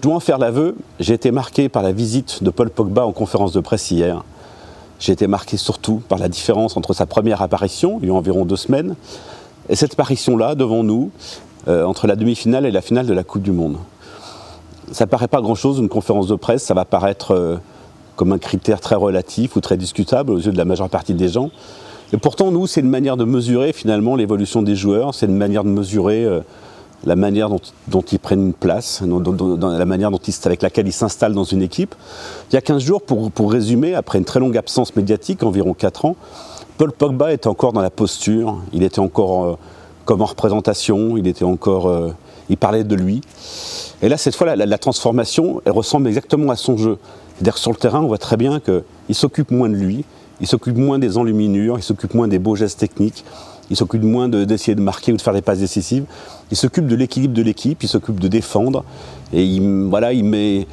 dois en faire l'aveu, j'ai été marqué par la visite de Paul Pogba en conférence de presse hier. J'ai été marqué surtout par la différence entre sa première apparition, il y a environ 2 semaines, et cette apparition-là, devant nous, entre la demi-finale et la finale de la Coupe du Monde. Ça ne paraît pas grand-chose, une conférence de presse, ça va paraître comme un critère très relatif ou très discutable aux yeux de la majeure partie des gens. Et pourtant, nous, c'est une manière de mesurer finalement l'évolution des joueurs, c'est une manière de mesurer la manière dont ils prennent une place, la manière avec laquelle ils s'installent dans une équipe. Il y a 15 jours, pour résumer, après une très longue absence médiatique, environ 4 ans, Paul Pogba était encore dans la posture, il était encore comme en représentation, il parlait de lui. Et là, cette fois, la transformation, elle ressemble exactement à son jeu. C'est-à-dire sur le terrain, on voit très bien qu'il s'occupe moins de lui, il s'occupe moins des enluminures, il s'occupe moins des beaux gestes techniques, il s'occupe moins d'essayer de marquer ou de faire des passes décisives. Il s'occupe de l'équilibre de l'équipe, il s'occupe de défendre. Et il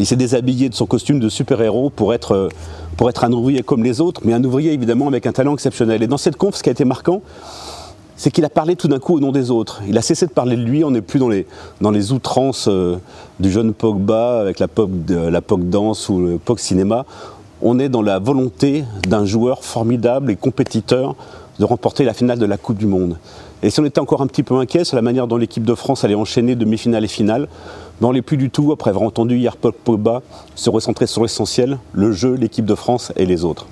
s'est déshabillé de son costume de super-héros pour être un ouvrier comme les autres, mais un ouvrier évidemment avec un talent exceptionnel. Et dans cette conf, ce qui a été marquant, c'est qu'il a parlé tout d'un coup au nom des autres. Il a cessé de parler de lui, on n'est plus dans les outrances du jeune Pogba avec la Pog Dance ou le Pog Cinéma. On est dans la volonté d'un joueur formidable et compétiteur de remporter la finale de la Coupe du Monde. Et si on était encore un petit peu inquiet sur la manière dont l'équipe de France allait enchaîner demi-finale et finale, ben on l'est plus du tout après avoir entendu hier Paul Pogba se recentrer sur l'essentiel, le jeu, l'équipe de France et les autres.